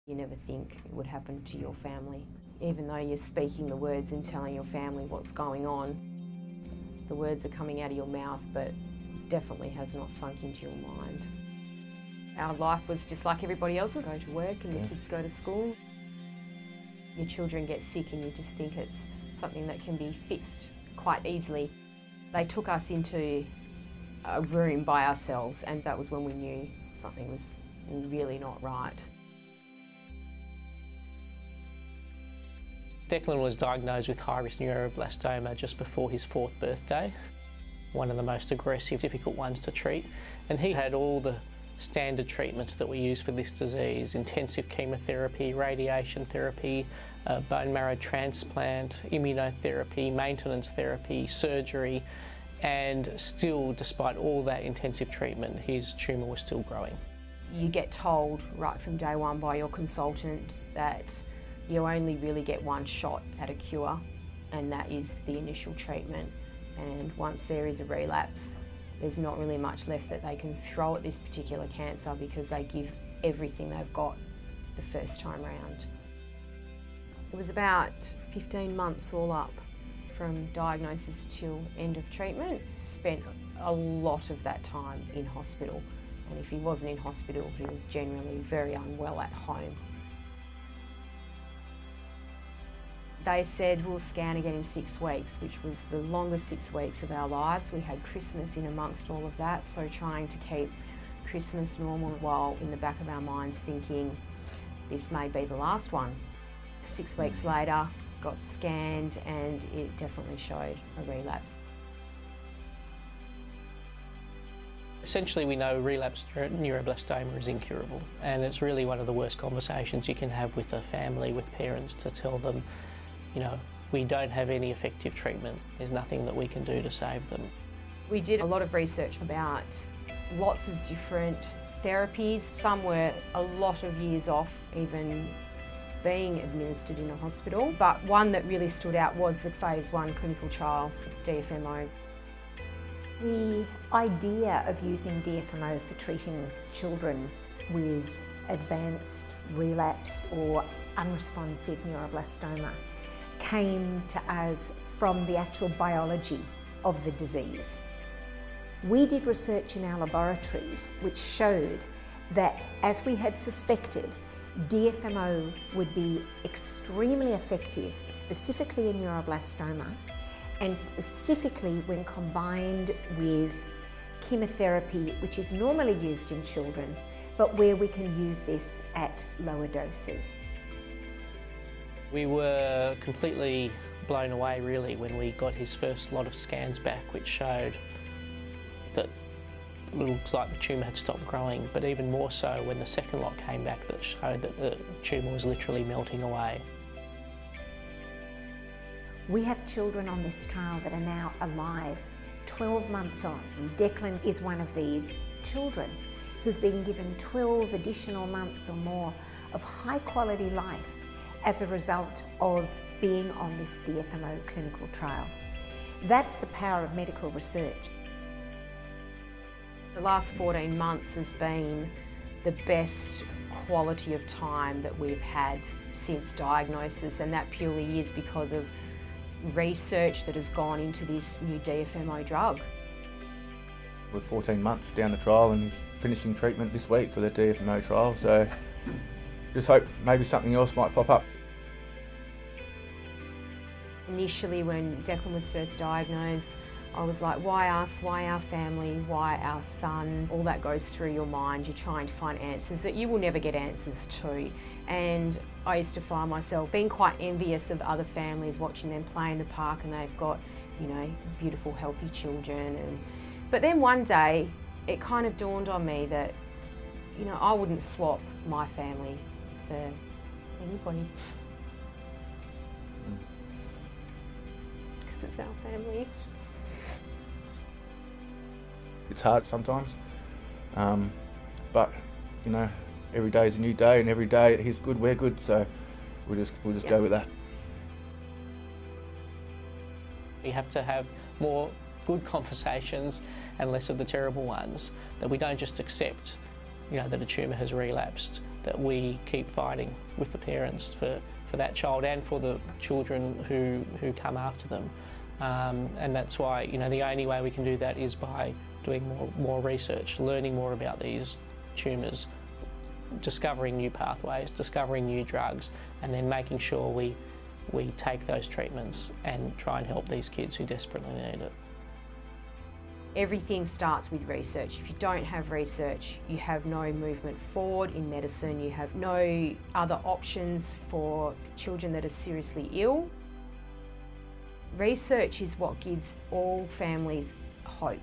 You never think it would happen to your family. Even though you're speaking the words and telling your family what's going on, the words are coming out of your mouth, but definitely has not sunk into your mind. Our life was just like everybody else's. Go to work and the kids go to school. Your children get sick and you just think it's something that can be fixed quite easily. They took us into a room by ourselves, and that was when we knew something was really not right. Declan was diagnosed with high-risk neuroblastoma just before his 4th birthday, one of the most aggressive, difficult ones to treat, and he had all the standard treatments that we use for this disease: intensive chemotherapy, radiation therapy, bone marrow transplant, immunotherapy, maintenance therapy, surgery, and still, despite all that intensive treatment, his tumour was still growing. You get told right from day one by your consultant that you only really get one shot at a cure, and that is the initial treatment. And once there is a relapse, there's not really much left that they can throw at this particular cancer, because they give everything they've got the first time round. It was about 15 months all up from diagnosis till end of treatment. Spent a lot of that time in hospital, and if he wasn't in hospital, he was generally very unwell at home. They said we'll scan again in 6 weeks, which was the longest 6 weeks of our lives. We had Christmas in amongst all of that, so trying to keep Christmas normal while in the back of our minds thinking this may be the last one. 6 weeks later, got scanned and it definitely showed a relapse. Essentially, we know relapsed neuroblastoma is incurable, and it's really one of the worst conversations you can have with a family, with parents, to tell them, you know, we don't have any effective treatments. There's nothing that we can do to save them. We did a lot of research about lots of different therapies. Some were a lot of years off even being administered in a hospital, but one that really stood out was the phase 1 clinical trial for DFMO. The idea of using DFMO for treating children with advanced, relapsed or unresponsive neuroblastoma came to us from the actual biology of the disease. We did research in our laboratories which showed that, as we had suspected, DFMO would be extremely effective, specifically in neuroblastoma, and specifically when combined with chemotherapy, which is normally used in children, but where we can use this at lower doses. We were completely blown away, really, when we got his first lot of scans back, which showed that it looks like the tumour had stopped growing, but even more so when the second lot came back that showed that the tumour was literally melting away. We have children on this trial that are now alive, 12 months on. Declan is one of these children who've been given 12 additional months or more of high quality life as a result of being on this DFMO clinical trial. That's the power of medical research. The last 14 months has been the best quality of time that we've had since diagnosis, and that purely is because of research that has gone into this new DFMO drug. We're 14 months down the trial and he's finishing treatment this week for the DFMO trial, so just hope maybe something else might pop up. Initially, when Declan was first diagnosed, I was like, why us, why our family, why our son? All that goes through your mind. You're trying to find answers that you will never get answers to. And I used to find myself being quite envious of other families, watching them play in the park and they've got, you know, beautiful, healthy children. But then one day, it kind of dawned on me that, you know, I wouldn't swap my family for anybody. Because it's our family. It's hard sometimes, but you know, every day is a new day, and every day he's good, we're good, so we'll just go with that. We have to have more good conversations and less of the terrible ones, that we don't just accept, you know, that a tumour has relapsed, that we keep fighting with the parents for that child and for the children who come after them. And that's why, you know, the only way we can do that is by doing more research, learning more about these tumours, discovering new pathways, discovering new drugs, and then making sure we take those treatments and try and help these kids who desperately need it. Everything starts with research. If you don't have research, you have no movement forward in medicine, you have no other options for children that are seriously ill. Research is what gives all families hope.